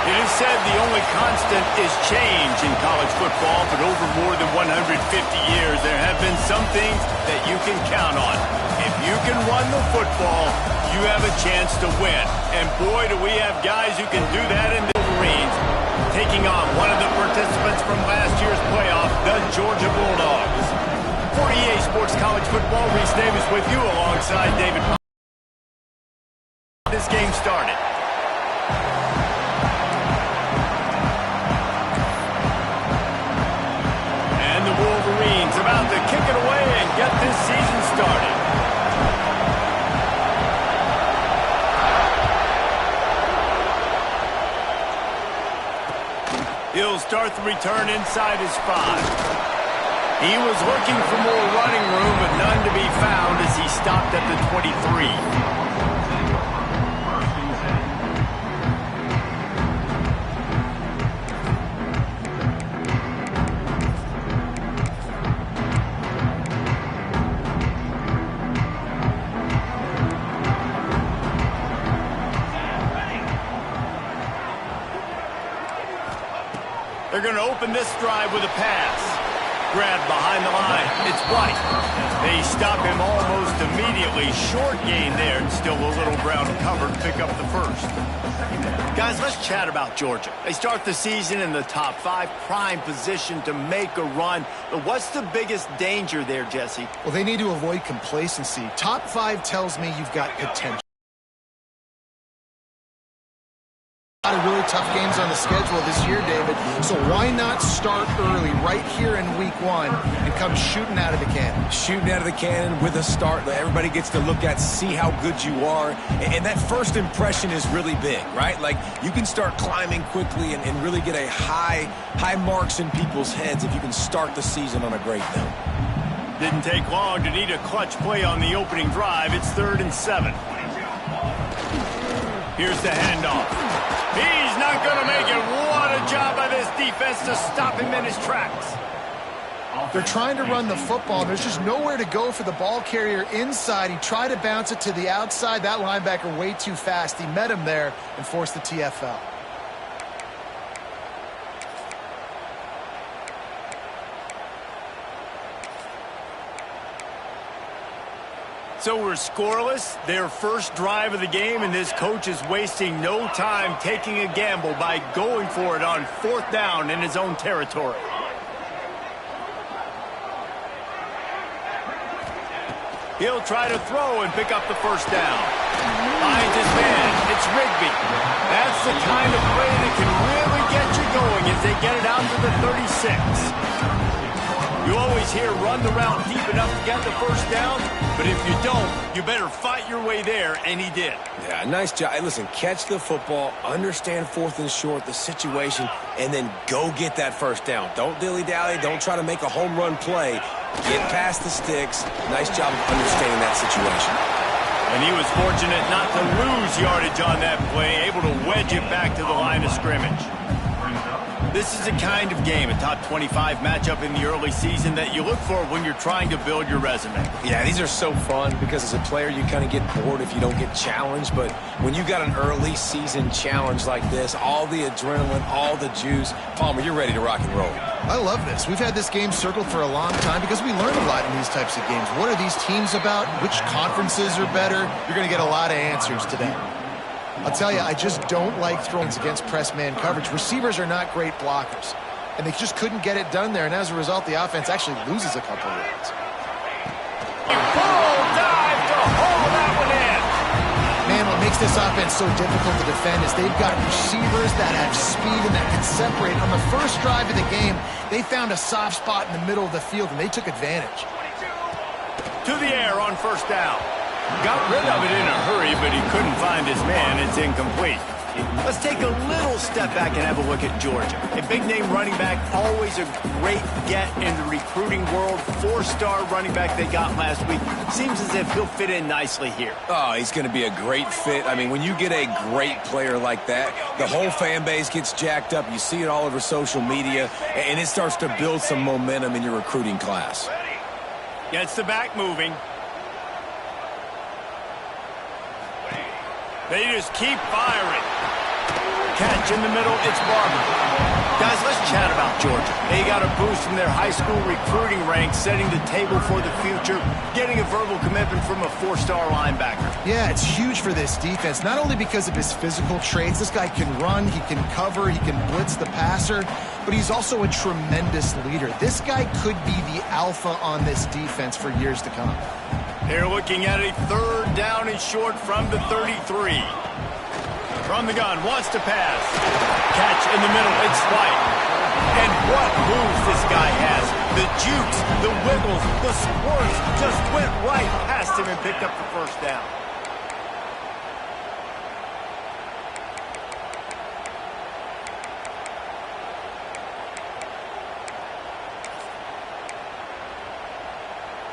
It is said the only constant is change in college football, but over more than 150 years, there have been some things that you can count on. If you can run the football, you have a chance to win. And boy, do we have guys who can do that in the Wolverines. Taking on one of the participants from last year's playoff, the Georgia Bulldogs. For EA Sports College Football, Reese Davis with you alongside David. This game started. And the Wolverines about to kick it away and get this season started. He'll start the return inside his 5. He was looking for more running room, but none to be found as he stopped at the 23. They're going to open this drive with a pass. Grab behind the line. It's White. They stop him almost immediately. Short gain there, and still a little ground covered. Pick up the first. Guys, let's chat about Georgia. They start the season in the top 5, prime position to make a run. But what's the biggest danger there, Jesse? Well, they need to avoid complacency. Top 5 tells me you've got potential. A lot of really tough games on the schedule this year, David, so why not start early right here in week 1 and come shooting out of the cannon? Shooting out of the cannon with a start that everybody gets to look at, see how good you are, and that first impression is really big, right? Like, you can start climbing quickly and really get a high marks in people's heads if you can start the season on a great note. Didn't take long to need a clutch play on the opening drive. It's 3rd and 7. Here's the handoff. He's not going to make it. What a job by this defense to stop him in his tracks. They're trying to run the football. There's just nowhere to go for the ball carrier inside. He tried to bounce it to the outside. That linebacker way too fast. He met him there and forced the TFL. So we're scoreless, their first drive of the game, and this coach is wasting no time taking a gamble by going for it on 4th down in his own territory. He'll try to throw and pick up the first down. Finds his man. It's Rigby. That's the kind of play that can really get you going as they get it out to the 36. You always hear run the route deep enough to get the first down, but if you don't, you better fight your way there, and he did. Yeah, nice job. Hey, listen, catch the football, understand 4th and short, the situation, and then go get that first down. Don't dilly-dally. Don't try to make a home run play. Get past the sticks. Nice job of understanding that situation. And he was fortunate not to lose yardage on that play, able to wedge it back to the line of scrimmage. This is a kind of game, a top 25 matchup in the early season that you look for when you're trying to build your resume. Yeah, these are so fun because as a player you kind of get bored if you don't get challenged, but when you got an early season challenge like this, all the adrenaline, all the juice, Palmer, you're ready to rock and roll. I love this. We've had this game circled for a long time because we learn a lot in these types of games. What are these teams about? Which conferences are better? You're going to get a lot of answers today. I'll tell you, I just don't like throws against press man coverage. Receivers are not great blockers, and they just couldn't get it done there, and as a result, the offense actually loses a couple of yards. Full dive to haul that one in. Man, what makes this offense so difficult to defend is they've got receivers that have speed and that can separate. On the first drive of the game, they found a soft spot in the middle of the field, and they took advantage. To the air on 1st down. Got rid of it in a hurry, but he couldn't find his man. It's incomplete. Let's take a little step back and have a look at Georgia. A big-name running back, always a great get in the recruiting world. 4-star running back they got last week. Seems as if he'll fit in nicely here. Oh, he's going to be a great fit. I mean, when you get a great player like that, the whole fan base gets jacked up. You see it all over social media, and it starts to build some momentum in your recruiting class. Gets the back moving. They just keep firing. Catch in the middle, it's Barber. Guys, let's chat about Georgia. They got a boost from their high school recruiting ranks, setting the table for the future, getting a verbal commitment from a 4-star linebacker. Yeah, it's huge for this defense, not only because of his physical traits. This guy can run, he can cover, he can blitz the passer, but he's also a tremendous leader. This guy could be the alpha on this defense for years to come. They're looking at a 3rd down and short from the 33. From the gun, wants to pass. Catch in the middle, it's White. And what moves this guy has. The jukes, the wiggles, the squirts just went right past him and picked up the 1st down.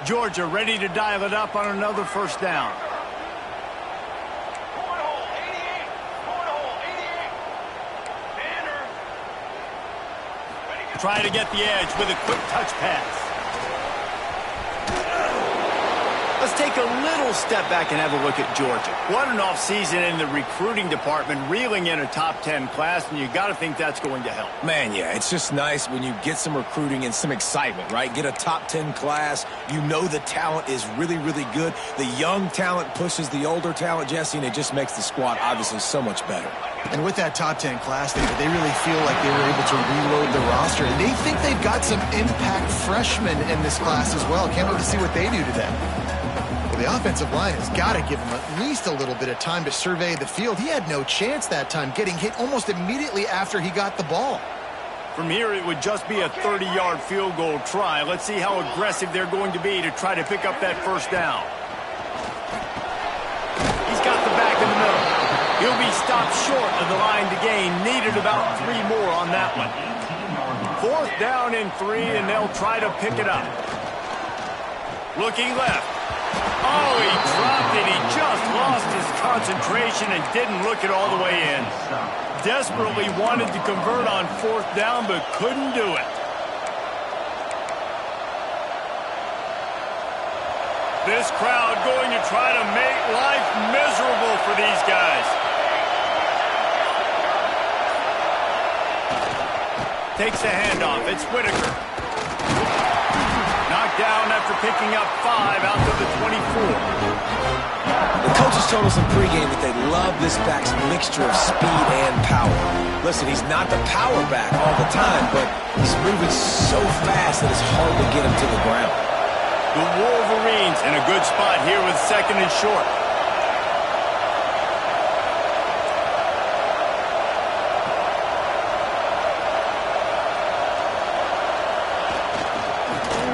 Georgia ready to dial it up on another 1st down. Try to get the edge with a quick touch pass. Let's take a little step back and have a look at Georgia. What an offseason in the recruiting department, reeling in a top 10 class, and you got to think that's going to help. Man, yeah, it's just nice when you get some recruiting and some excitement, right? Get a top 10 class. You know the talent is really, really good. The young talent pushes the older talent, Jesse, and it just makes the squad obviously so much better. And with that top 10 class, they really feel like they were able to reload the roster. And they think they've got some impact freshmen in this class as well. Can't wait to see what they do today. Well, the offensive line has got to give him at least a little bit of time to survey the field. He had no chance that time, getting hit almost immediately after he got the ball. From here, it would just be a 30-yard field goal try. Let's see how aggressive they're going to be to try to pick up that 1st down. He's got the back in the middle. He'll be stopped short of the line to gain. Needed about 3 more on that one. 4th down and 3, and they'll try to pick it up. Looking left. Oh, he dropped it. He just lost his concentration and didn't look it all the way in. Desperately wanted to convert on 4th down, but couldn't do it. This crowd going to try to make life miserable for these guys. Takes the handoff. It's Whitaker. Knocked down after picking up 5 out to the 24. The coaches told us in pregame that they love this back's mixture of speed and power. Listen, he's not the power back all the time, but he's moving so fast that it's hard to get him to the ground. The Wolverines in a good spot here with 2nd and short.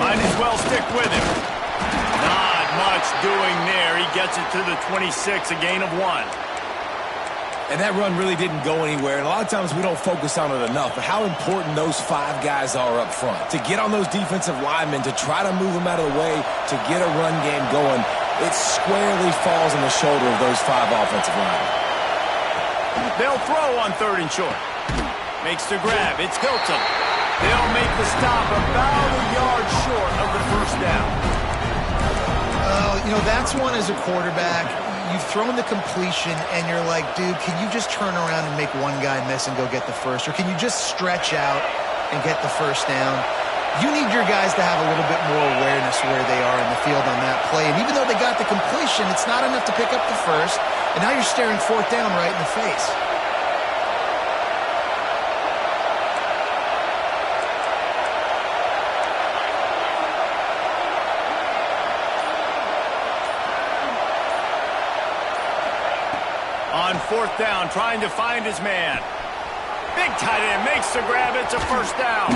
Might as well stick with him. Not much doing there. He gets it to the 26, a gain of 1. And that run really didn't go anywhere. And a lot of times we don't focus on it enough, but how important those 5 guys are up front. To get on those defensive linemen, to try to move them out of the way, to get a run game going, it squarely falls on the shoulder of those 5 offensive linemen. They'll throw on 3rd and short. Makes the grab. It's Hilton. They'll make the stop about a yard short of the 1st down. You know, that's one as a quarterback. You've thrown the completion, and you're like, dude, can you just turn around and make one guy miss and go get the 1st? Or can you just stretch out and get the 1st down? You need your guys to have a little bit more awareness where they are in the field on that play. And even though they got the completion, it's not enough to pick up the 1st. And now you're staring 4th down right in the face. On 4th down, trying to find his man. Big tight end makes the grab. It's a 1st down.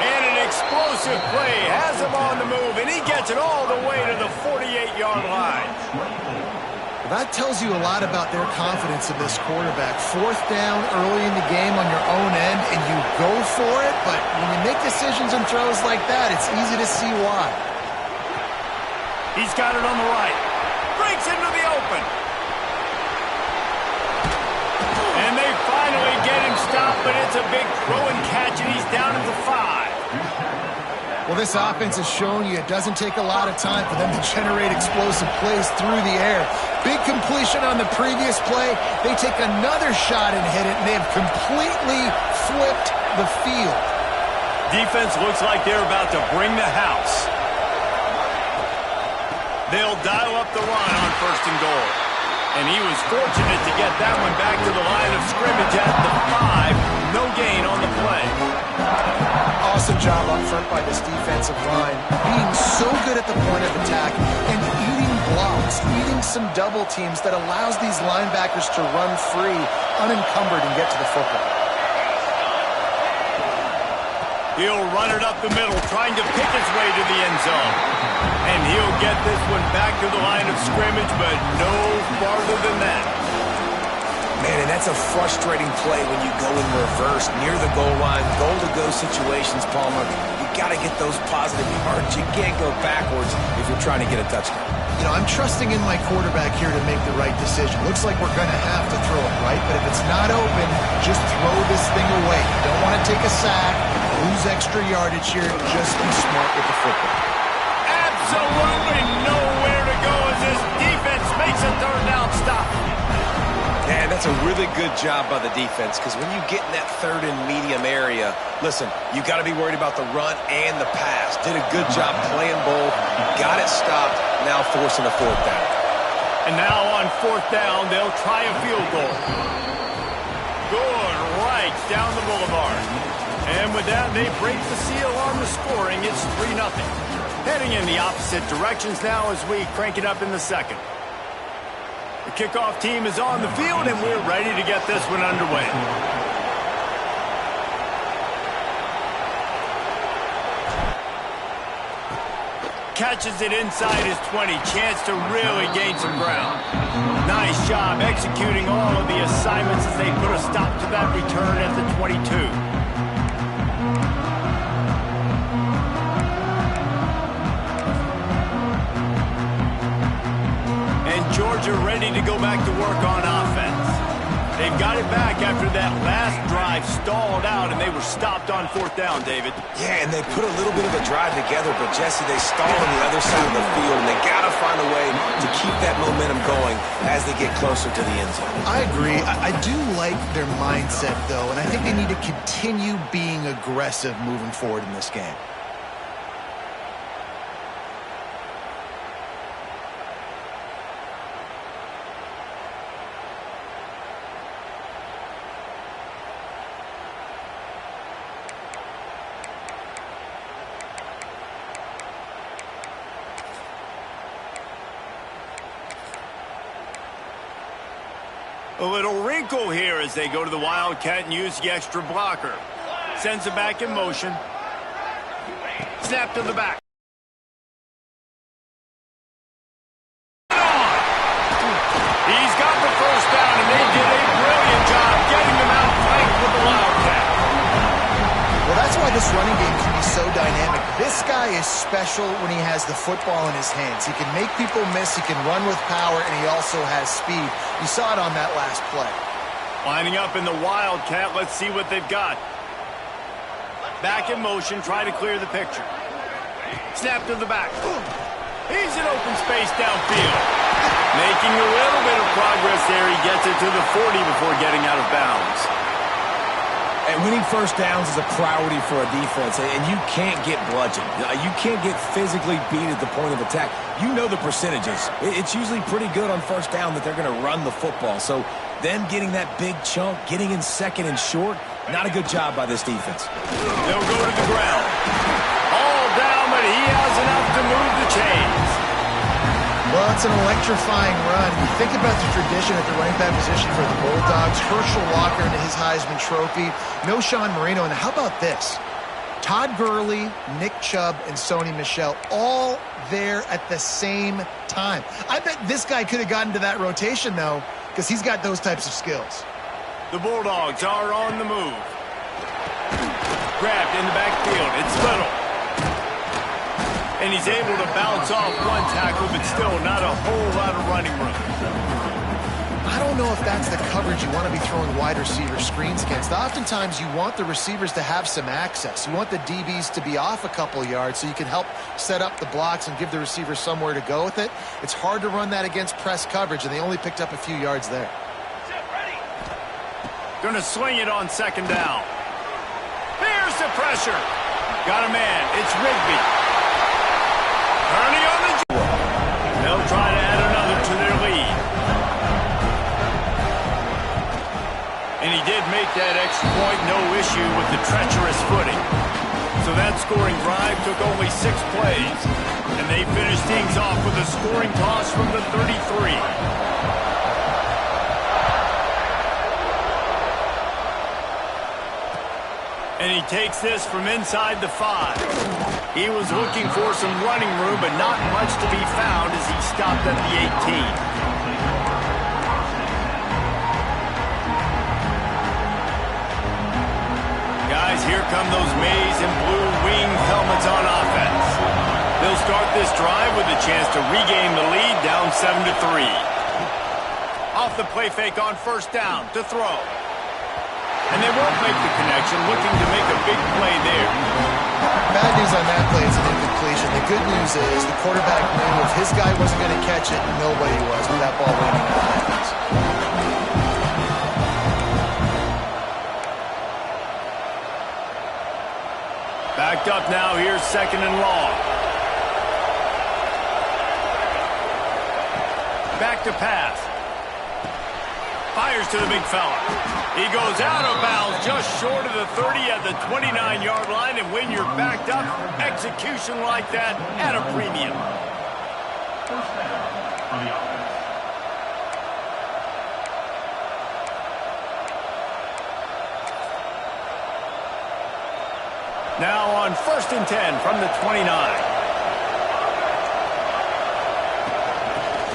And an explosive play has him on the move, and he gets it all the way to the 48-yard line. Well, that tells you a lot about their confidence in this quarterback. 4th down early in the game on your own end, and you go for it, but when you make decisions and throws like that, it's easy to see why. He's got it on the right. Breaks into the open. And they finally get him stopped, but it's a big throw and catch, and he's down at the 5. Well, This offense has shown you it doesn't take a lot of time for them to generate explosive plays through the air. Big completion on the previous play. They take another shot and hit it, and they have completely flipped the field. Defense looks like they're about to bring the house. They'll dial up the run on 1st and goal. And he was fortunate to get that one back to the line of scrimmage at the 5. No gain on the play. Awesome job up front by this defensive line. Being so good at the point of attack and eating blocks, eating some double teams that allows these linebackers to run free, unencumbered, and get to the football. He'll run it up the middle, trying to pick his way to the end zone. And he'll get this one back to the line of scrimmage, but no farther than that. Man, and that's a frustrating play when you go in reverse near the goal line, goal-to-go situations, Palmer. You got to get those positive yards. You can't go backwards if you're trying to get a touchdown. You know, I'm trusting in my quarterback here to make the right decision. Looks like we're going to have to throw it, right? But if it's not open, just throw this thing away. You don't want to take a sack, lose extra yardage here. Just be smart with the football. Absolutely nowhere to go as this defense makes a 3rd down stop. And that's a really good job by the defense, because when you get in that 3rd and medium area, listen, you got to be worried about the run and the pass. Did a good job playing both, got it stopped, now forcing a 4th down. And now on 4th down, they'll try a field goal. Good right down the boulevard. And with that, they break the seal on the scoring. It's 3-0. Heading in the opposite directions now as we crank it up in the 2nd. The kickoff team is on the field, and we're ready to get this one underway. Catches it inside his 20. Chance to really gain some ground. Nice job executing all of the assignments as they put a stop to that return at the 22. Georgia ready to go back to work on offense. They've got it back after that last drive stalled out, and they were stopped on 4th down, David. Yeah, and they put a little bit of a drive together, but, Jesse, they stall on the other side of the field, and they got to find a way to keep that momentum going as they get closer to the end zone. I agree. I do like their mindset, though, and I think they need to continue being aggressive moving forward in this game. A little wrinkle here as they go to the Wildcat and use the extra blocker. Sends it back in motion. Snap to the back. He's got the 1st down, and they did a brilliant job getting them out flanked with the Wildcat. Well, that's why this running game can be so dynamic. This guy is special when he has the football in his hands. He can make people miss, he can run with power, and he also has speed. You saw it on that last play. Lining up in the Wildcat, let's see what they've got. Back in motion, try to clear the picture. Snap to the back. He's in open space downfield. Making a little bit of progress there. He gets it to the 40 before getting out of bounds. And winning 1st downs is a priority for a defense, and you can't get bludgeoned. You can't get physically beat at the point of attack. You know the percentages. It's usually pretty good on 1st down that they're going to run the football. So them getting that big chunk, getting in 2nd and short, not a good job by this defense. They'll go to the ground. All down, but he has enough to move the chains. Well, it's an electrifying run. You think about the tradition at the running back position for the Bulldogs. Herschel Walker into his Heisman Trophy. No Sean Marino. And how about this? Todd Gurley, Nick Chubb, and Sony Michel all there at the same time. I bet this guy could have gotten to that rotation, though, because he's got those types of skills. The Bulldogs are on the move. Grabbed in the backfield. It's Little. And he's able to bounce off one tackle, but still not a whole lot of running room. I don't know if that's the coverage you want to be throwing wide receiver screens against. Oftentimes, you want the receivers to have some access. You want the DBs to be off a couple yards so you can help set up the blocks and give the receiver somewhere to go with it. It's hard to run that against press coverage, and they only picked up a few yards there. Going to swing it on second down. Here's the pressure. Got a man. It's Rigby. Turning on the... They'll try to add another to their lead. And he did make that extra point, no issue with the treacherous footing. So that scoring drive took only 6 plays. And they finished things off with a scoring toss from the 33. And he takes this from inside the 5. He was looking for some running room, but not much to be found as he stopped at the 18. Guys, here come those maize and blue winged helmets on offense. They'll start this drive with a chance to regain the lead, down 7-3. Off the play fake on first down to throw. And they won't make the connection, looking to make a big play there. Bad news on that play, it's an incompletion. The good news is the quarterback knew if his guy wasn't going to catch it, nobody was with that ball landing out of bounds. Backed up now, here's second and long. Back to pass. Fires to the big fella. He goes out of bounds just short of the 30 at the 29-yard line, and when you're backed up, execution like that at a premium. Now on 1st and 10 from the 29.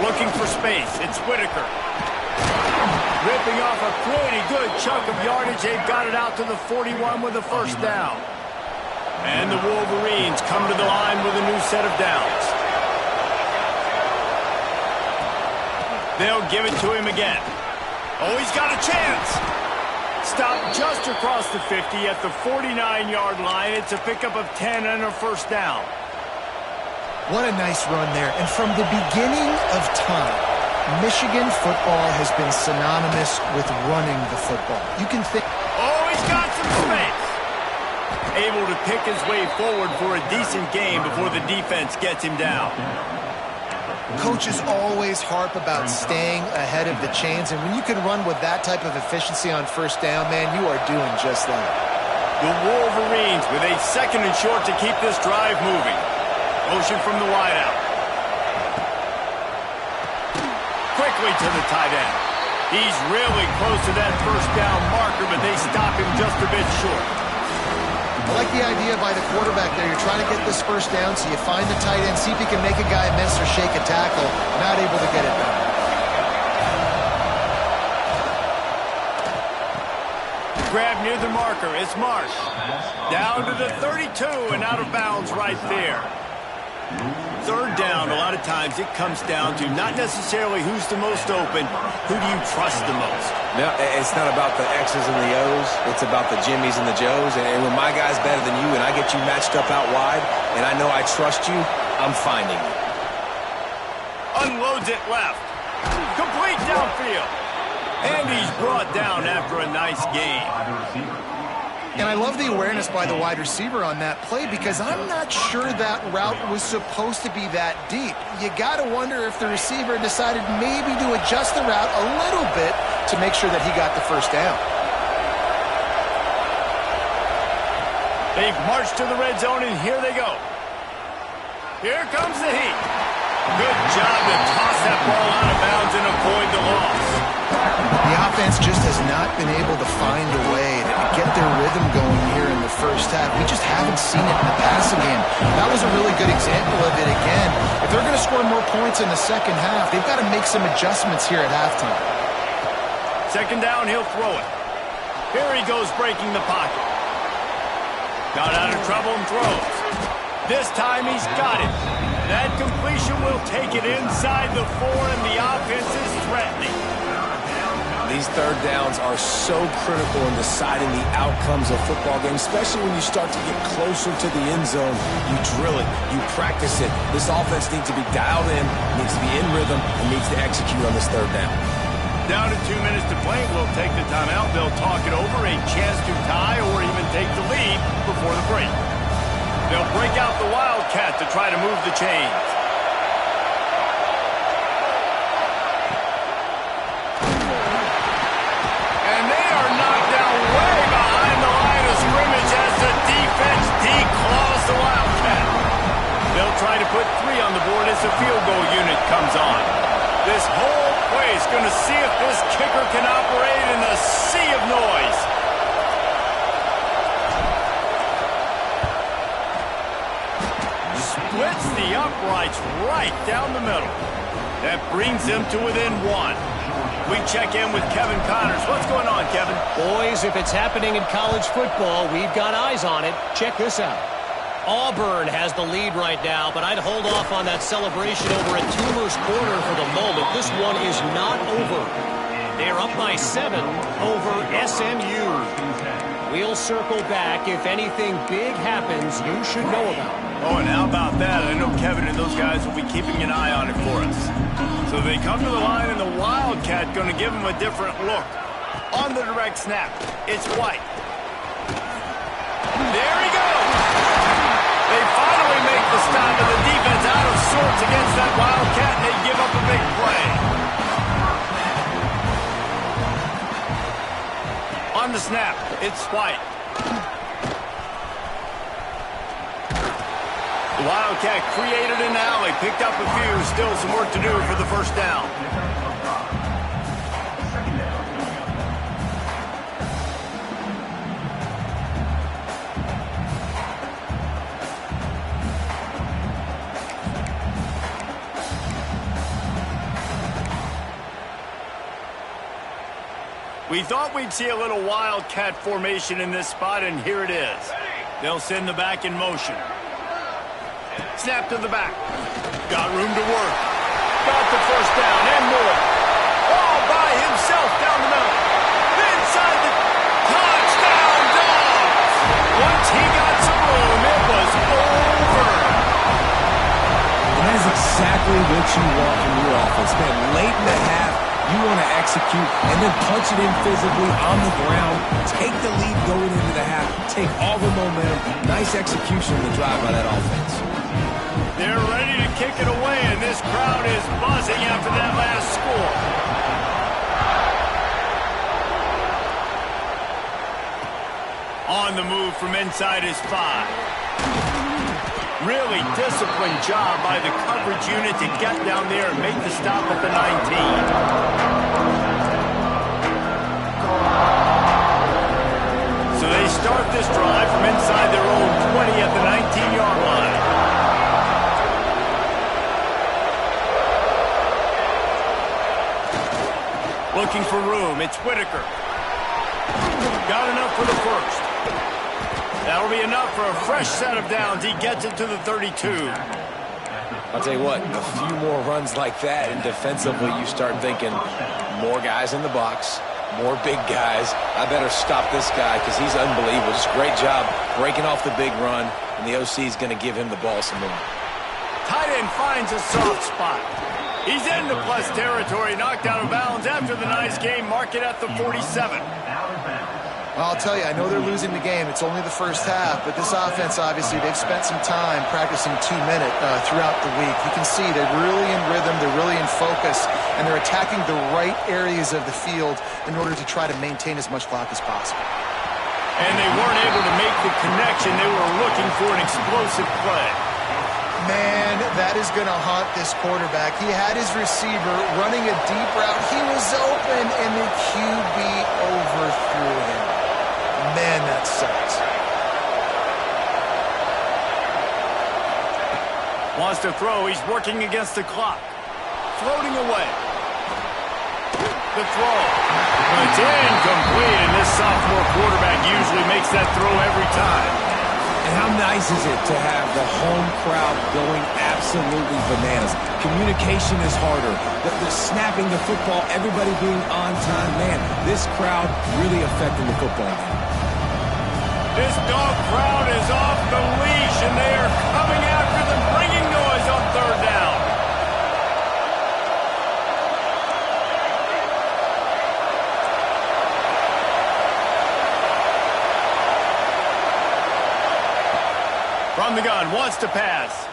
Looking for space, it's Whitaker. Ripping off a pretty good chunk of yardage. They've got it out to the 41 with a first down. And the Wolverines come to the line with a new set of downs. They'll give it to him again. Oh, he's got a chance. Stopped just across the 50 at the 49-yard line. It's a pickup of 10 and a first down. What a nice run there. And from the beginning of time, Michigan football has been synonymous with running the football. You can think... Oh, he's got some space. Able to pick his way forward for a decent game before the defense gets him down. Coaches always harp about staying ahead of the chains, and when you can run with that type of efficiency on first down, man, you are doing just that. The Wolverines with a second and short to keep this drive moving. Motion from the wideout. Quickly to the tight end. He's really close to that first down marker, but they stop him just a bit short. I like the idea by the quarterback there. You're trying to get this first down, so you find the tight end, see if you can make a guy miss or shake a tackle. Not able to get it done. Grab near the marker. It's Marsh. Down to the 32 and out of bounds right there. Third down, a lot of times it comes down to not necessarily who's the most open, who do you trust the most? No, it's not about the X's and the O's. It's about the Jimmies and the Joes. And when my guy's better than you and I get you matched up out wide and I know I trust you, I'm finding you. Unloads it left. Complete downfield. And he's brought down after a nice game. And I love the awareness by the wide receiver on that play because I'm not sure that route was supposed to be that deep. You got to wonder if the receiver decided maybe to adjust the route a little bit to make sure that he got the first down. They've marched to the red zone, and here they go. Here comes the heat. Good job to toss that ball out of bounds and avoid the loss. The offense just has not been able to find a way to get their rhythm going here in the first half. We just haven't seen it in the passing game. That was a really good example of it again. If they're going to score more points in the second half, they've got to make some adjustments here at halftime. Second down, he'll throw it. Here he goes breaking the pocket. Got out of trouble and throws. This time he's got it. That completion will take it inside the 4, and the offense is threatening. These third downs are so critical in deciding the outcomes of football games, especially when you start to get closer to the end zone. You drill it, you practice it. This offense needs to be dialed in, needs to be in rhythm, and needs to execute on this third down. Down to 2 minutes to play. We'll take the timeout. They'll talk it over, a chance to tie or even take the lead before the break. They'll break out the Wildcat to try to move the chains. The Wildcat. They'll try to put 3 on the board as the field goal unit comes on. This whole place going to see if this kicker can operate in a sea of noise. Splits the uprights right down the middle. That brings them to within 1. We check in with Kevin Connors. What's going on, Kevin? Boys, if it's happening in college football, we've got eyes on it. Check this out. Auburn has the lead right now, but I'd hold off on that celebration over at Toomer's Corner for the moment. This one is not over. They're up by 7 over SMU. We'll circle back. If anything big happens, you should know about it. Oh, and how about that? I know Kevin and those guys will be keeping an eye on it for us. So they come to the line, and the Wildcat going to give them a different look. On the direct snap, it's White. There he goes! They finally make the stop, and the defense out of sorts against that Wildcat, and they give up a big play. On the snap, it's White. The Wildcat created an alley, picked up a few, still some work to do for the first down. We thought we'd see a little Wildcat formation in this spot, and here it is. They'll send the back in motion. Snap to the back. Got room to work. Got the first down and more. All by himself down the middle. Inside the touchdown Dogs. Once he got some room, it was over. That is exactly what you want from your offense, man. Late in the half, you want to execute and then punch it in physically on the ground. Take the lead going into the half. Take all the momentum. Nice execution of the drive by that offense. They're ready to kick it away, and this crowd is buzzing after that last score. On the move from inside his 5. Really disciplined job by the coverage unit to get down there and make the stop at the 19. So they start this drive from inside their own 20 at the 19-yard line. Looking for room, it's Whitaker. Got enough for the first. That'll be enough for a fresh set of downs. He gets it to the 32. I'll tell you what, a few more runs like that, and defensively you start thinking more guys in the box, more big guys. I better stop this guy because he's unbelievable. Just great job breaking off the big run, and the OC is going to give him the ball some more. Tight end finds a soft spot. He's into plus territory, knocked out of bounds after the nice game. Mark it at the 47. Well, I'll tell you, I know they're losing the game. It's only the first half, but this offense, obviously, they've spent some time practicing 2-minute throughout the week. You can see they're really in rhythm, they're really in focus, and they're attacking the right areas of the field in order to try to maintain as much clock as possible. And they weren't able to make the connection. They were looking for an explosive play. Man, that is going to haunt this quarterback. He had his receiver running a deep route. He was open, and the QB overthrew him. Man, that sucks. Wants to throw. He's working against the clock. Floating away. The throw. It's incomplete, and this sophomore quarterback usually makes that throw every time. And how How nice is it to have the home crowd going absolutely bananas? Communication is harder. The snapping the football, everybody being on time. Man, this crowd really affecting the football game. This dog crowd is off the leash, and they are coming after them, bringing noise on third down. From the gun, wants to pass.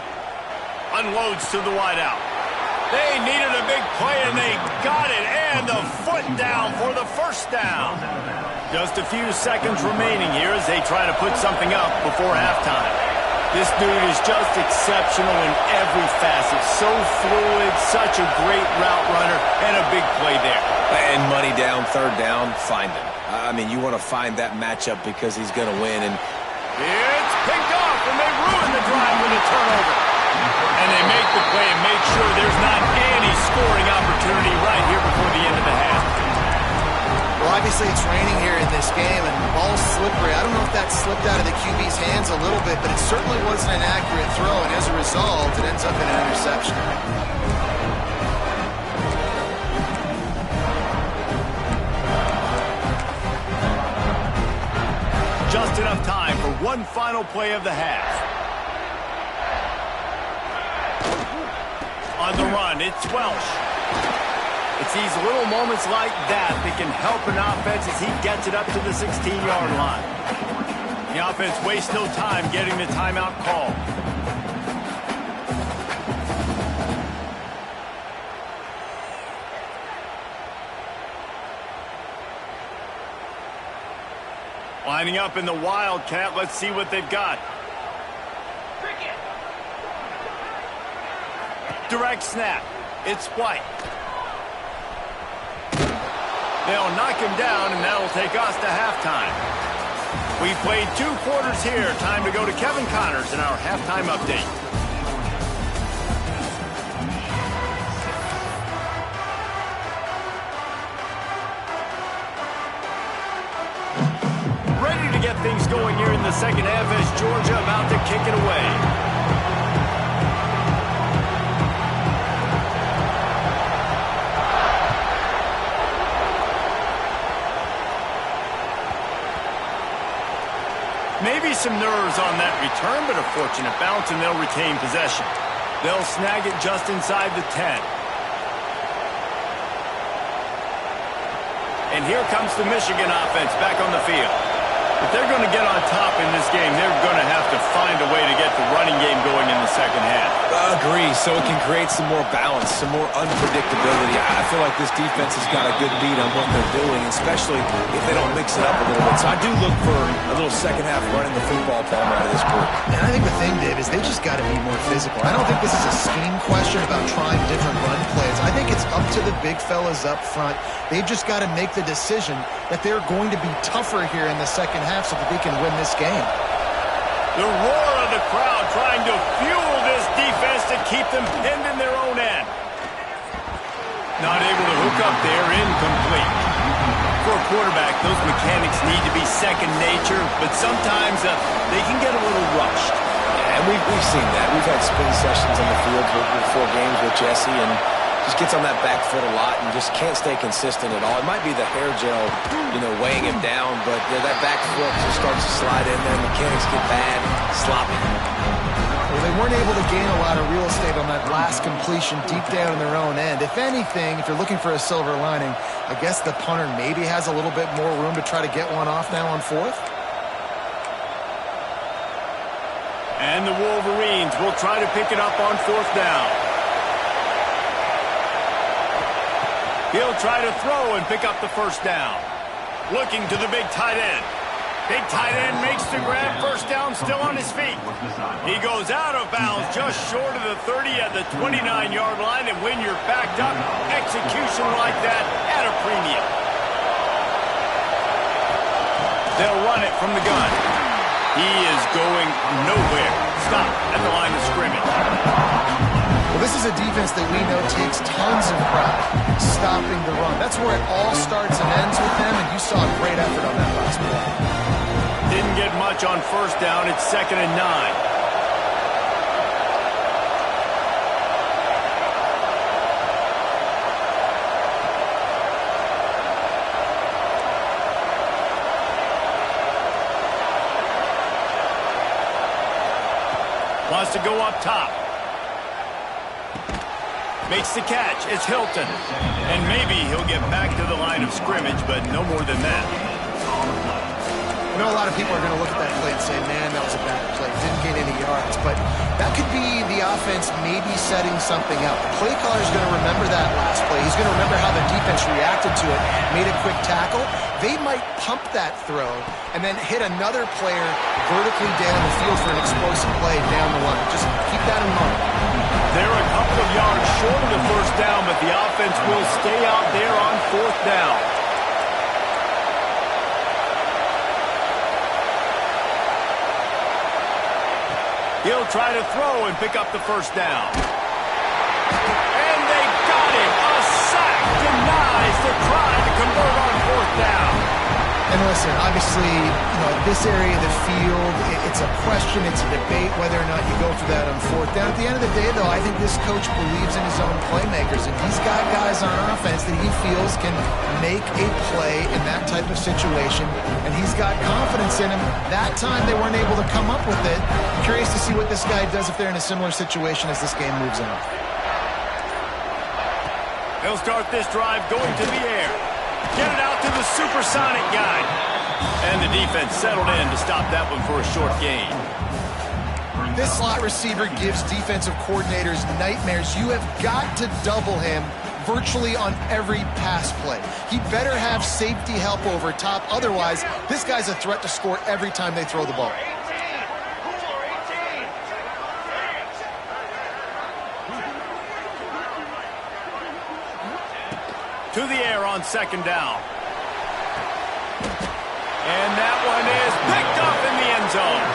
Unloads to the wideout. They needed a big play, and they got it. And the foot down for the first down. Just a few seconds remaining here as they try to put something up before halftime. This dude is just exceptional in every facet. So fluid, such a great route runner, and a big play there. And money down, third down, find him. I mean, you want to find that matchup because he's going to win. And it's picked off, and they ruin the drive with a turnover. And they make the play and make sure there's not any scoring opportunity right here before the end of the half. Well, obviously it's raining here in this game, and the ball's slippery. I don't know if that slipped out of the QB's hands a little bit, but it certainly wasn't an accurate throw, and as a result, it ends up in an interception. Just enough time for one final play of the half. On the run, it's Welsh. It's these little moments like that that can help an offense as he gets it up to the 16-yard line. The offense wastes no time getting the timeout call. Lining up in the Wildcat. Let's see what they've got. Direct snap. It's White. They'll knock him down, and that'll take us to halftime. We've played 2 quarters here. Time to go to Kevin Connors in our halftime update. Ready to get things going here in the second half as Georgia about to kick it away. Maybe some nerves on that return, but a fortunate bounce, and they'll retain possession. They'll snag it just inside the 10. And here comes the Michigan offense back on the field. If they're going to get on top in this game, they're going to have to find a way to get the running game going in the second half. Agree, so it can create some more balance, some more unpredictability. I feel like this defense has got a good beat on what they're doing, especially if they don't mix it up a little bit. So I do look for a little second half running the football palm out of this group. And I think the thing, Dave, is they just got to be more physical. I don't think this is a scheme question about trying different run plays. I think it's up to the big fellas up front. They've just got to make the decision that they're going to be tougher here in the second half so that they can win this game. The roar of the crowd trying to fuel this defense to keep them pinned in their own end. Not able to hook up there, incomplete. For a quarterback, those mechanics need to be second nature, but sometimes they can get a little rushed. And we've seen that. We've had spin sessions on the field before games with Jesse, and just gets on that back foot a lot and just can't stay consistent at all. It might be the hair gel, weighing him down, but that back foot just starts to slide in there. Mechanics get bad, sloppy. Well, they weren't able to gain a lot of real estate on that last completion deep down in their own end. If anything, if you're looking for a silver lining, I guess the punter maybe has a little bit more room to try to get one off now on 4th. And the Wolverines will try to pick it up on 4th down. He'll try to throw and pick up the first down. Looking to the big tight end. Big tight end makes the grab. First down, still on his feet. He goes out of bounds just short of the 30 at the 29-yard line. And when you're backed up, execution like that at a premium. They'll run it from the gun. He is going nowhere. Stop at the line of scrimmage. Well, this is a defense that we know takes tons of pride stopping the run. That's where it all starts and ends with them, and you saw a great effort on that last play. Didn't get much much on first down. It's 2nd and 9. Wants to go up top. Makes the catch. It's Hilton. And maybe he'll get back to the line of scrimmage, but no more than that. I know a lot of people are going to look at that play and say, man, that was a bad play. Didn't gain any yards. But that could be the offense maybe setting something up. The play caller is going to remember that last play. He's going to remember how the defense reacted to it, made a quick tackle. They might pump that throw and then hit another player vertically down the field for an explosive play down the line. Just keep that in mind. They're a couple of yards short of the first down, but the offense will stay out there on 4th down. He'll try to throw and pick up the first down. And they got him. A sack denies the try to convert on 4th down. And listen, obviously, at this area of the field, it's a question, it's a debate whether or not you go for that on 4th down. At the end of the day, though, I think this coach believes in his own playmakers, and he's got guys on offense that he feels can make a play in that type of situation, and he's got confidence in him. That time, they weren't able to come up with it. Curious to see what this guy does if they're in a similar situation as this game moves on. He'll start this drive going to the air. Get it out to the supersonic guy. And the defense settled in to stop that one for a short gain. This slot receiver gives defensive coordinators nightmares. You have got to double him virtually on every pass play. He better have safety help over top. Otherwise, this guy's a threat to score every time they throw the ball. To the air on 2nd down. And that one is picked up in the end zone.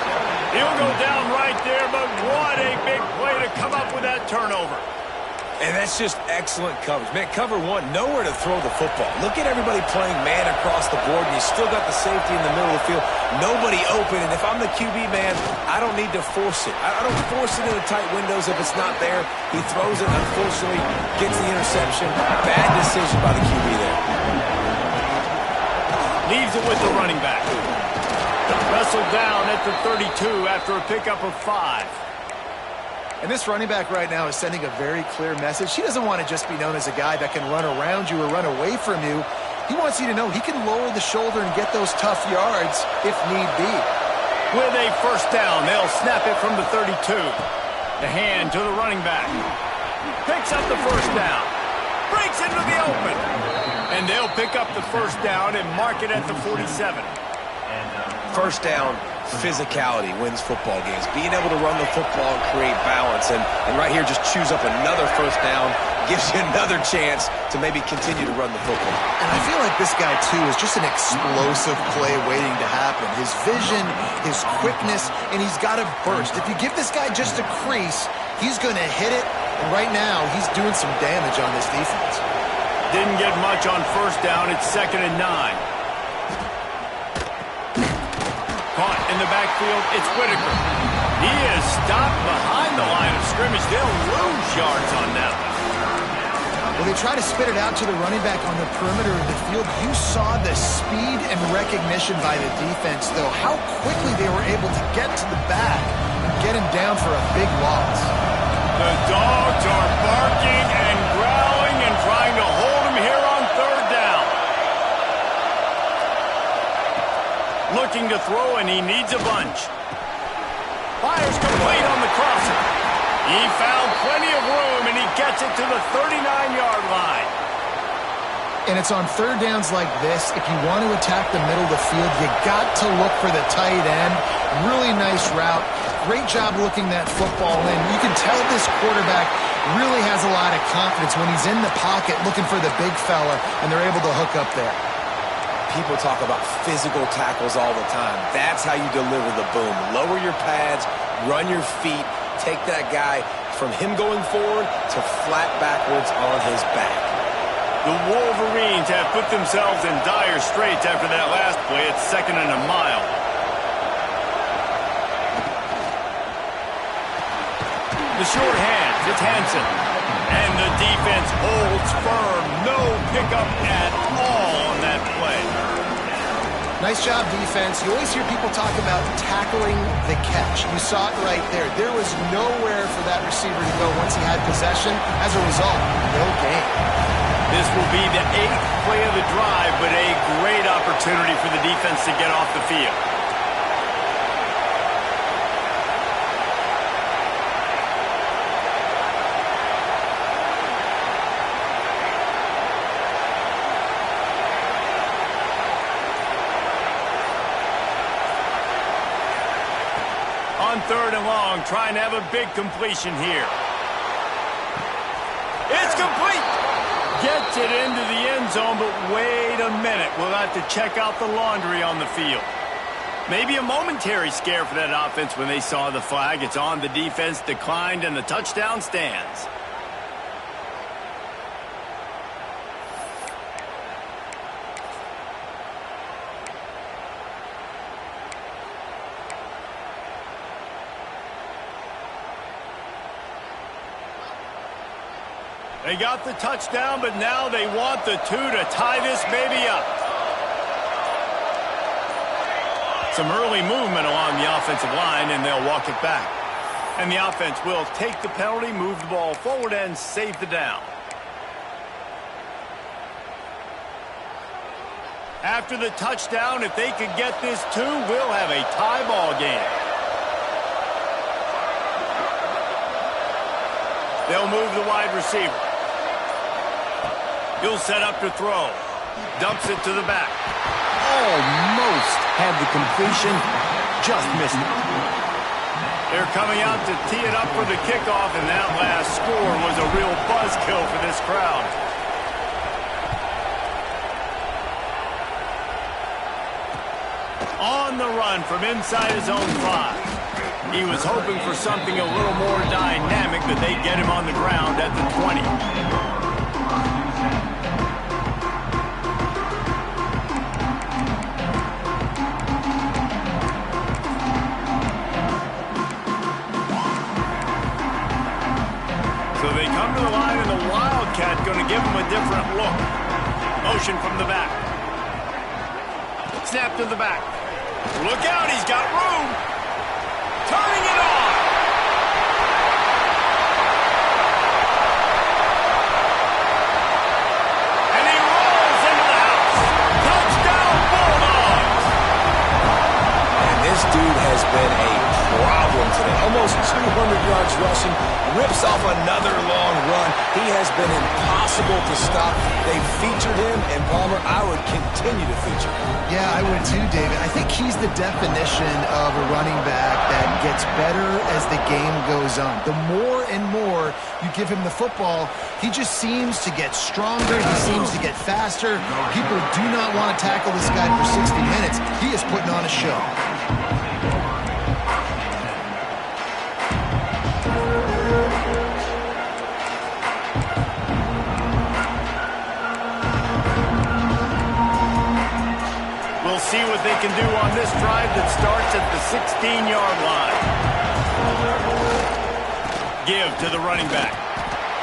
He'll go down right there, but what a big play to come up with that turnover. And that's just excellent coverage. Man, cover one, nowhere to throw the football. Look at everybody playing man across the board, and you still got the safety in the middle of the field. Nobody open, and if I'm the QB, man, I don't need to force it. I don't force it into tight windows if it's not there. He throws it, unfortunately, gets the interception. Bad decision by the QB there. Leaves it with the running back. Wrestled down at the 32 after a pickup of 5. And this running back right now is sending a very clear message. He doesn't want to just be known as a guy that can run around you or run away from you. He wants you to know he can lower the shoulder and get those tough yards if need be. With a first down, they'll snap it from the 32. The hand to the running back. Picks up the first down. Breaks into the open. And they'll pick up the first down and mark it at the 47. First down, physicality wins football games. Being able to run the football and create balance. And right here, just choose up another first down. Gives you another chance to maybe continue to run the football. And I feel like this guy, too, is just an explosive play waiting to happen. His vision, his quickness, and he's got a burst. If you give this guy just a crease, he's going to hit it. And right now, he's doing some damage on this defense. Didn't get much on first down. It's 2nd and 9. Caught in the backfield, it's Whitaker. He is stopped behind the line of scrimmage. They'll lose yards on that one. Well, they try to spit it out to the running back on the perimeter of the field. You saw the speed and recognition by the defense, though. How quickly they were able to get to the back and get him down for a big loss. The dogs are barking and growling and trying to hold him here on 3rd down. Looking to throw, and he needs a bunch. Fires complete on the crosser. He found plenty of room, and he gets it to the 39-yard line. And it's on 3rd downs like this. If you want to attack the middle of the field, you got to look for the tight end. Really nice route. Great job looking that football in. You can tell this quarterback really has a lot of confidence when he's in the pocket looking for the big fella, and they're able to hook up there. People talk about physical tackles all the time. That's how you deliver the boom. Lower your pads, run your feet, take that guy from him going forward to flat backwards on his back. The Wolverines have put themselves in dire straits after that last play. It's 2nd and a mile. The short hands, it's Hansen. And the defense holds firm. No pickup at all on that play. Nice job, defense. You always hear people talk about tackling the catch. You saw it right there. There was nowhere for that receiver to go once he had possession. As a result, no gain. This will be the 8th play of the drive, but a great opportunity for the defense to get off the field. On 3rd and long, trying to have a big completion here. It's complete! Gets it into the end zone, but wait a minute. We'll have to check out the laundry on the field. Maybe a momentary scare for that offense when they saw the flag. It's on, the defense declined, and the touchdown stands. They got the touchdown, but now they want the 2 to tie this baby up. Some early movement along the offensive line, and they'll walk it back. And the offense will take the penalty, move the ball forward, and save the down. After the touchdown, if they could get this 2, we'll have a tie ball game. They'll move the wide receiver. He'll set up to throw. Dumps it to the back. Almost had the completion. Just missed it. They're coming out to tee it up for the kickoff, and that last score was a real buzzkill for this crowd. On the run from inside his own 5. He was hoping for something a little more dynamic, but they get him on the ground at the 20. So they come to the line, and the Wildcat going to give him a different look. Motion from the back. Snap to the back. Look out, he's got room. Turning it on. And he rolls into the house. Touchdown, Bulldogs. And this dude has been a problem today. Almost 200 yards rushing. Rips off another long run. He has been impossible to stop. They've featured him, and Palmer, I would continue to feature him. Yeah, I would too, David. I think he's the definition of a running back that gets better as the game goes on. The more and more you give him the football, he just seems to get stronger. He seems to get faster. People do not want to tackle this guy for 60 minutes. He is putting on a show. See what they can do on this drive that starts at the 16-yard line. Give to the running back.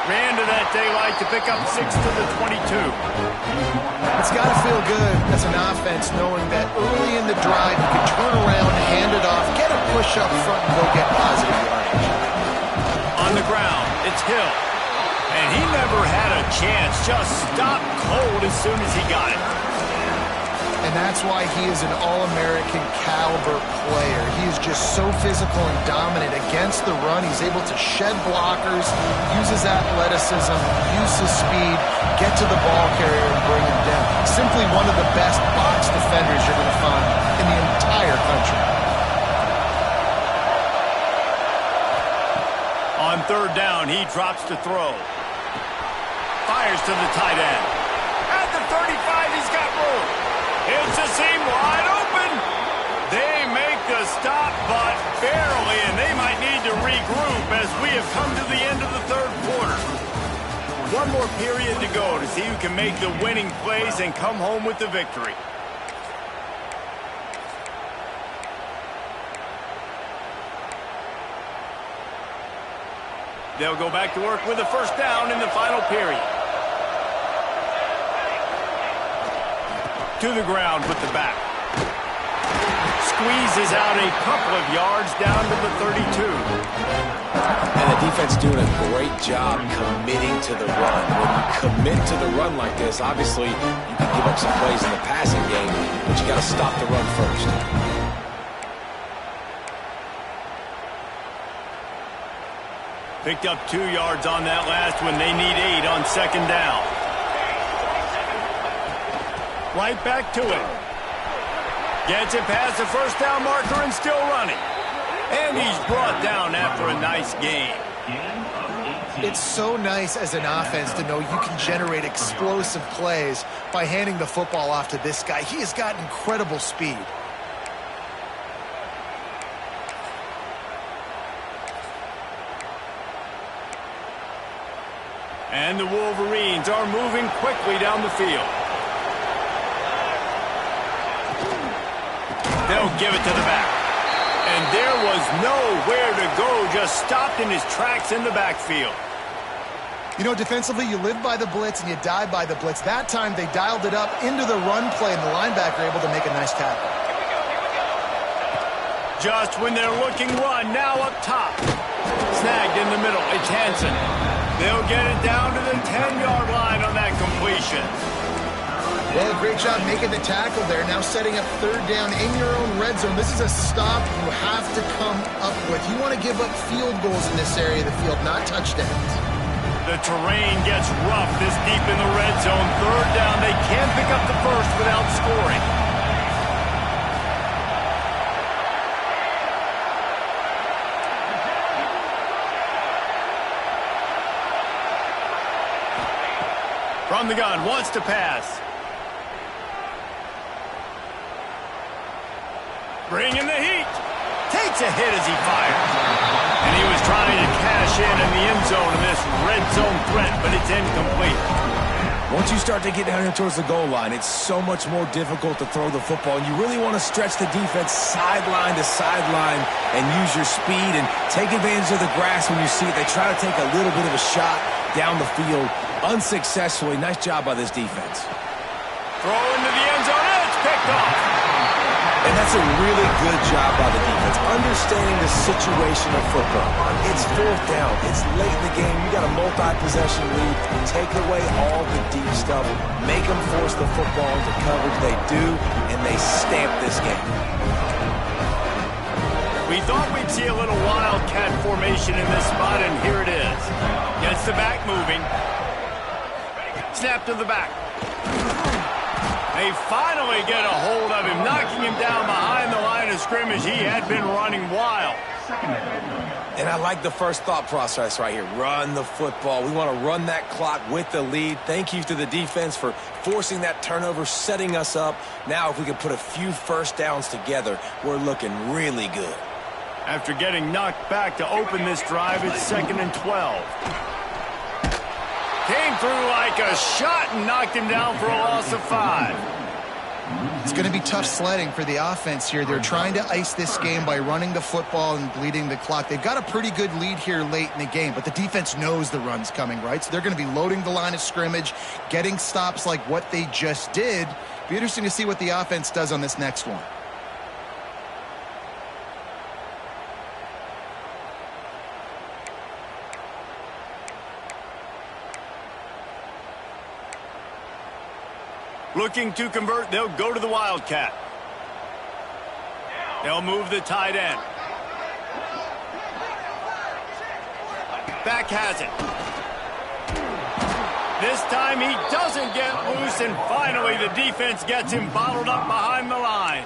Ran to that daylight to pick up 6 to the 22. It's got to feel good as an offense knowing that early in the drive you can turn around, hand it off, get a push up front, and go get positive yardage. On the ground, it's Hill. And he never had a chance. Just stopped cold as soon as he got it. And that's why he is an All-American caliber player. He is just so physical and dominant against the run. He's able to shed blockers, use his athleticism, use his speed, get to the ball carrier and bring him down. Simply one of the best box defenders you're going to find in the entire country. On 3rd down, he drops to throw. Fires to the tight end. At the 35, he's got room. It's a seam wide open. They make the stop, but barely, and they might need to regroup as we have come to the end of the 3rd quarter. One more period to go to see who can make the winning plays and come home with the victory. They'll go back to work with a first down in the final period. To the ground with the back. Squeezes out a couple of yards down to the 32. And the defense doing a great job committing to the run. When you commit to the run like this, obviously you can give up some plays in the passing game, but you got to stop the run first. Picked up 2 yards on that last one. They need 8 on second down. Right back to it. Gets it past the first down marker and still running. And he's brought down after a nice gain. It's so nice as an offense to know you can generate explosive plays by handing the football off to this guy. He has got incredible speed. And the Wolverines are moving quickly down the field. They'll give it to the back. And there was nowhere to go, just stopped in his tracks in the backfield. You know, defensively, you live by the blitz and you die by the blitz. That time, they dialed it up into the run play, and the linebacker able to make a nice tackle. Just when they're looking run, now up top. Snagged in the middle, it's Hansen. They'll get it down to the 10-yard line on that completion. Well, great job making the tackle there. Now setting up third down in your own red zone. This is a stop you have to come up with. You want to give up field goals in this area of the field, not touchdowns. The terrain gets rough this deep in the red zone. Third down, they can't pick up the first without scoring. From the gun, wants to pass. Bringing the heat. Takes a hit as he fires. And he was trying to cash in the end zone in this red zone threat, but it's incomplete. Once you start to get down here towards the goal line, it's so much more difficult to throw the football. And you really want to stretch the defense sideline to sideline and use your speed and take advantage of the grass when you see it. They try to take a little bit of a shot down the field unsuccessfully. Nice job by this defense. Throw into the end zone, and it's picked off. And that's a really good job by the defense, understanding the situation of football. It's fourth down. It's late in the game. You got a multi-possession lead. Take away all the deep stuff. Make them force the football into coverage. They do, and they stamp this game. We thought we'd see a little wildcat formation in this spot, and here it is. Gets the back moving. Snap to the back. They finally get a hold of him, knocking him down behind the line of scrimmage. He had been running wild. And I like the first thought process right here. Run the football. We want to run that clock with the lead. Thank you to the defense for forcing that turnover, setting us up. Now if we can put a few first downs together, we're looking really good. After getting knocked back to open this drive, it's 2nd and 12. Came through like a shot and knocked him down for a loss of 5. It's going to be tough sledding for the offense here. They're trying to ice this game by running the football and bleeding the clock. They've got a pretty good lead here late in the game, but the defense knows the run's coming, right? So they're going to be loading the line of scrimmage, getting stops like what they just did. Be interesting to see what the offense does on this next one. Looking to convert, they'll go to the Wildcat. They'll move the tight end. Back has it. This time he doesn't get loose, and finally the defense gets him bottled up behind the line.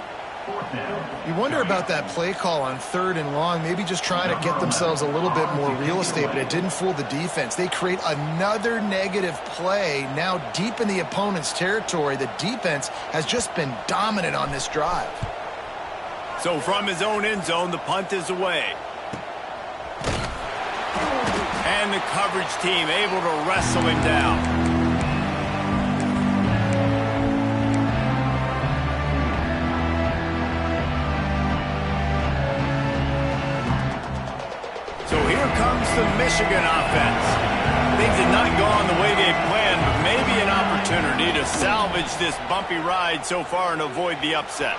You wonder about that play call on 3rd and long, maybe just trying to get themselves a little bit more real estate, but it didn't fool the defense. They create another negative play now deep in the opponent's territory. The defense has just been dominant on this drive. So from his own end zone, the punt is away. And the coverage team able to wrestle him down. So here comes the Michigan offense. Things had not gone the way they planned, but maybe an opportunity to salvage this bumpy ride so far and avoid the upset.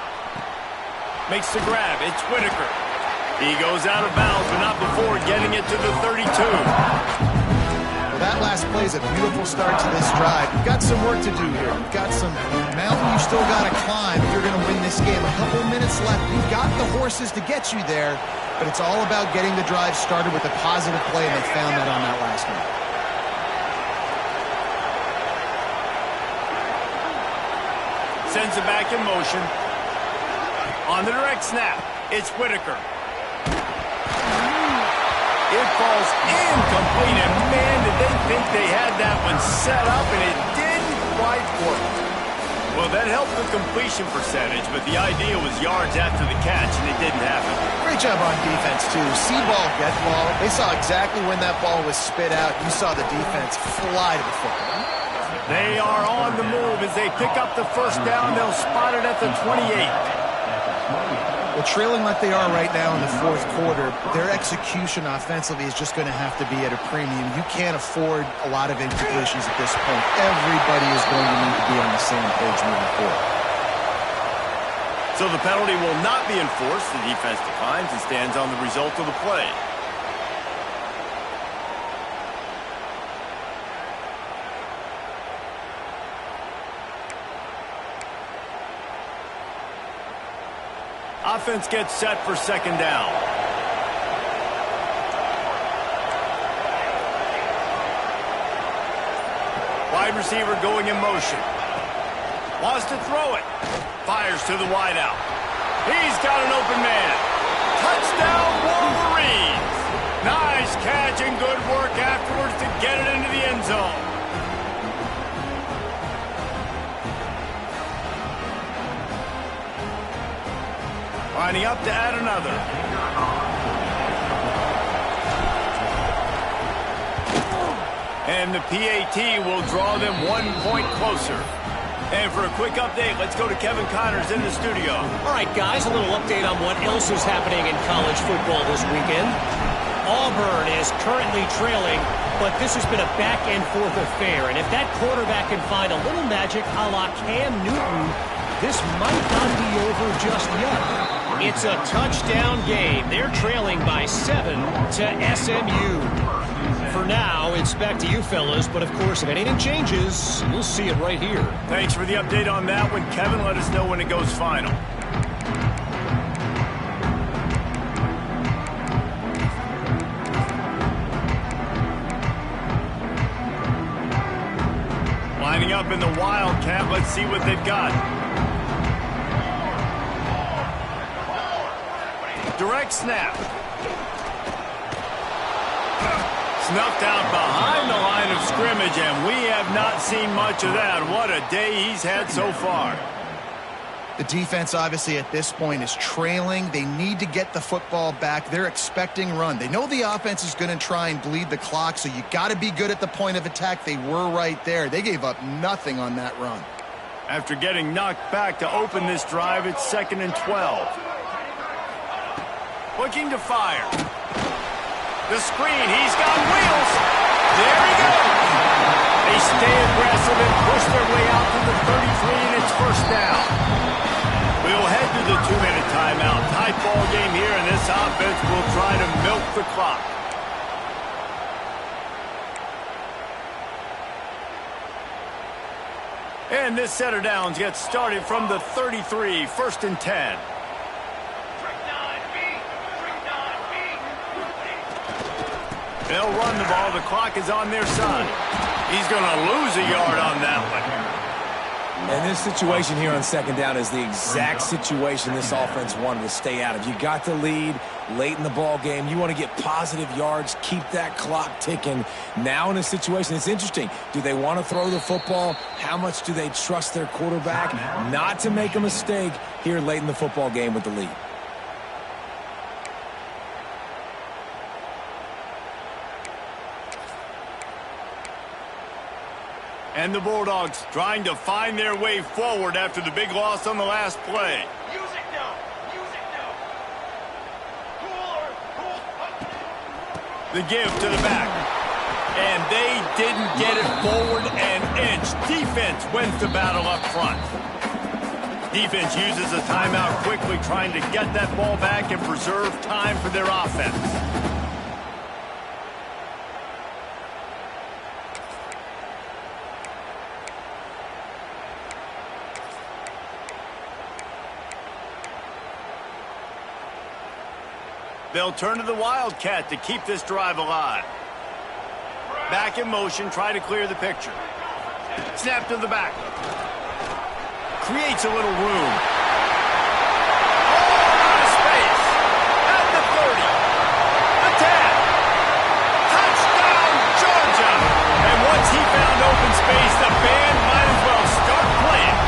Makes the grab. It's Whitaker. He goes out of bounds, but not before getting it to the 32. Well, that last play is a beautiful start to this drive. You've got some work to do here. You've got some mountain you still got to climb if you're going to win this game. A couple minutes left. You've got the horses to get you there, but it's all about getting the drive started with a positive play, and they found that on that last one. Sends it back in motion. On the direct snap, it's Whitaker. It falls incomplete, and man, did they think they had that one set up, and it didn't quite work. Well, that helped the completion percentage, but the idea was yards after the catch, and it didn't happen. Great job on defense, too. See ball, get ball. They saw exactly when that ball was spit out. You saw the defense fly to the football. They are on the move as they pick up the first down. They'll spot it at the 28. Well, trailing like they are right now in the fourth quarter, their execution offensively is just going to have to be at a premium. You can't afford a lot of incompletions at this point. Everybody is going to need to be on the same page moving forward. So the penalty will not be enforced. The defense declines and stands on the result of the play. Offense gets set for second down. Wide receiver going in motion. Wants to throw it. Fires to the wideout. He's got an open man. Touchdown Wolverines. Nice catch and good work afterwards to get it into the end zone. Lining up to add another. And the PAT will draw them 1 point closer. And for a quick update, let's go to Kevin Connors in the studio. All right, guys, a little update on what else is happening in college football this weekend. Auburn is currently trailing, but this has been a back-and-forth affair. And if that quarterback can find a little magic a la Cam Newton, this might not be over just yet. It's a touchdown game. They're trailing by 7 to SMU. For now, it's back to you fellas, but of course, if anything changes, you'll see it right here. Thanks for the update on that one, Kevin. Let us know when it goes final. Lining up in the Wildcat, let's see what they've got. Direct snap. Snuffed out behind the line of scrimmage, and we have not seen much of that. What a day he's had so far. The defense, obviously, at this point is trailing. They need to get the football back. They're expecting run. They know the offense is going to try and bleed the clock, so you got to be good at the point of attack. They were right there. They gave up nothing on that run. After getting knocked back to open this drive, it's 2nd and 12. Looking to fire. The screen, he's got wheels. There he goes. They stay aggressive and push their way out to the 33, and it's first down. We'll head to the 2-minute timeout. Tight ball game here, and this offense will try to milk the clock. And this set of downs gets started from the 33, 1st and 10. They'll run the ball. The clock is on their side. He's going to lose a yard on that one. And this situation here on second down is the exact situation this offense wanted to stay out of. You got the lead late in the ball game. You want to get positive yards, keep that clock ticking. Now in a situation, it's interesting. Do they want to throw the football? How much do they trust their quarterback not to make a mistake here late in the football game with the lead? And the Bulldogs trying to find their way forward after the big loss on the last play. The give to the back. And they didn't get it forward an inch. Defense wins the battle up front. Defense uses a timeout quickly, trying to get that ball back and preserve time for their offense. They'll turn to the Wildcat to keep this drive alive. Back in motion, try to clear the picture. Snap to the back. Creates a little room. Oh, out of space. At the 30. Attack. Touchdown, Georgia. And once he found open space, the band might as well start playing.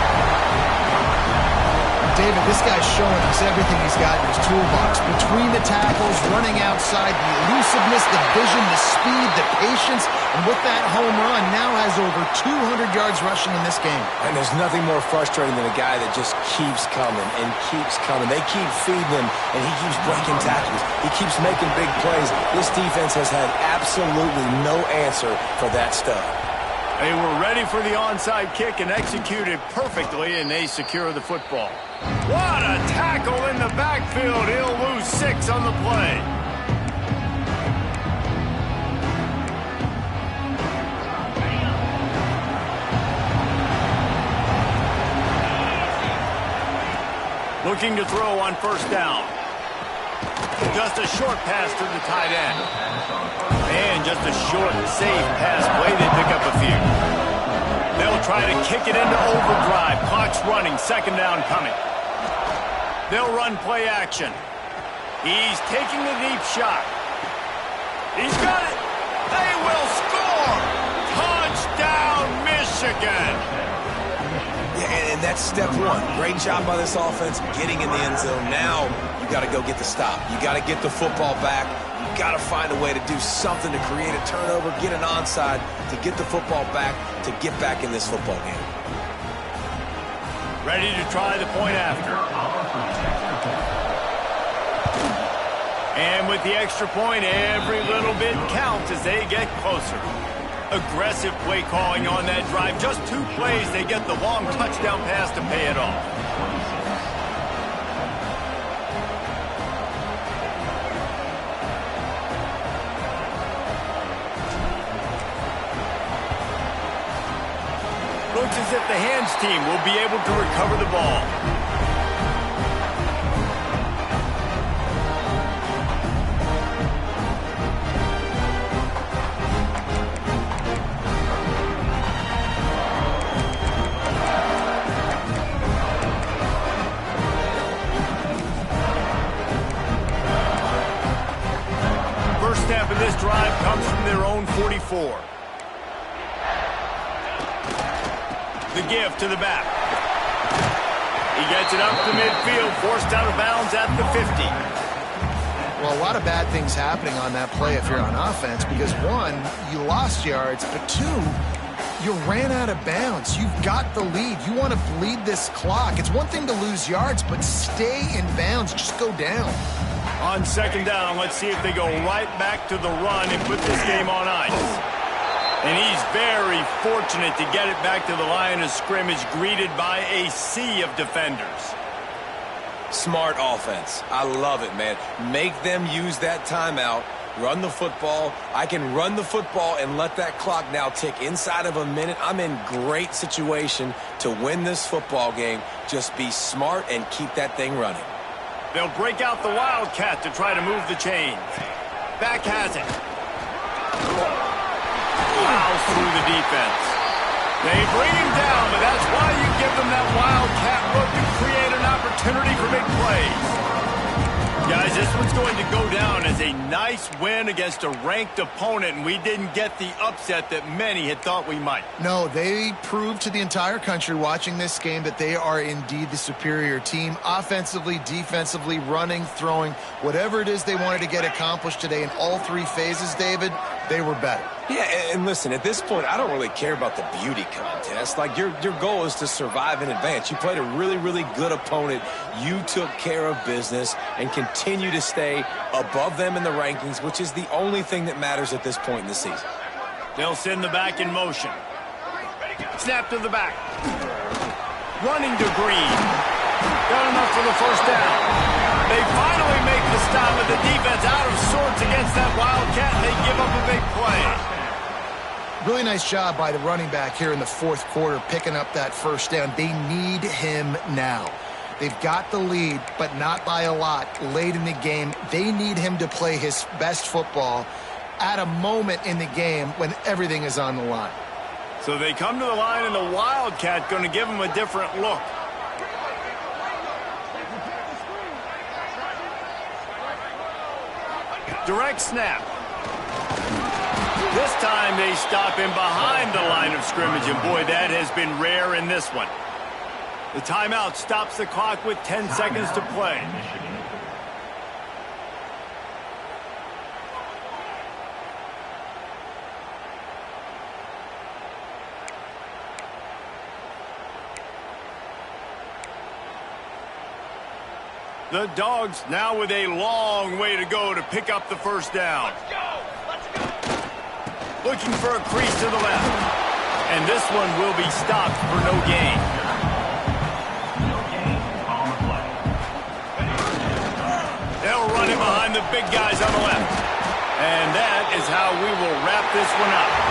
David, this guy's showing us everything he's got in his toolbox. Between the tackles, running outside, the elusiveness, the vision, the speed, the patience, and with that home run, now has over 200 yards rushing in this game. And there's nothing more frustrating than a guy that just keeps coming and keeps coming. They keep feeding him, and he keeps breaking tackles. He keeps making big plays. This defense has had absolutely no answer for that stud. They were ready for the onside kick and executed perfectly, and they secure the football. What a tackle in the backfield. He'll lose 6 on the play. Looking to throw on first down. Just a short pass to the tight end. And just a short, safe pass play. They pick up a few. They'll try to kick it into overdrive. Clock's running. Second down coming. They'll run play action. He's taking a deep shot. He's got it. They will score. Touchdown, Michigan. Yeah, and that's step one. Great job by this offense getting in the end zone. Now you got to go get the stop. You got to get the football back. You got to find a way to do something to create a turnover, get an onside, to get the football back, to get back in this football game. Ready to try the point after. And with the extra point, every little bit counts as they get closer. Aggressive play calling on that drive. Just 2 plays, they get the long touchdown pass to pay it off. Looks as if the hands team will be able to recover the ball. First snap of this drive comes from their own 44. The give to the back. He gets it up to midfield, forced out of bounds at the 50. Well, a lot of bad things happening on that play if you're on offense because, 1, you lost yards, but 2, you ran out of bounds. You've got the lead. You want to bleed this clock. It's one thing to lose yards, but stay in bounds. Just go down. On second down, let's see if they go right back to the run and put this game on ice. And he's very fortunate to get it back to the line of scrimmage, greeted by a sea of defenders. Smart offense. I love it, man. Make them use that timeout. Run the football. I can run the football and let that clock now tick inside of a minute. I'm in great situation to win this football game. Just be smart and keep that thing running. They'll break out the Wildcat to try to move the chains. Back has it. Plows through the defense. They bring him down, but that's why you give them that Wildcat look to create an opportunity for big plays. Guys, this one's going to go down as a nice win against a ranked opponent, and we didn't get the upset that many had thought we might. No, they proved to the entire country watching this game that they are indeed the superior team. Offensively, defensively, running, throwing, whatever it is they wanted to get accomplished today in all 3 phases, David, they were better. Yeah, and listen, at this point, I don't really care about the beauty contest. Like, your goal is to survive and advance. You played a really, really good opponent. You took care of business and continue to stay above them in the rankings, which is the only thing that matters at this point in the season. They'll send the back in motion. Snap to the back. Running to Green. Got enough for the first down. They finally make the stop, but the defense out of sorts against that Wildcat, and they give up a big play. Really nice job by the running back here in the fourth quarter, picking up that first down. They need him now. They've got the lead, but not by a lot late in the game. They need him to play his best football at a moment in the game when everything is on the line. So they come to the line, and the Wildcat going to give him a different look. Direct snap. This time they stop him behind the line of scrimmage, and boy, that has been rare in this one. The timeout stops the clock with 10 seconds to play. The Dogs now with a long way to go to pick up the first down. Let's go. Looking for a crease to the left. And this one will be stopped for no gain. They'll run it behind the big guys on the left. And that is how we will wrap this one up.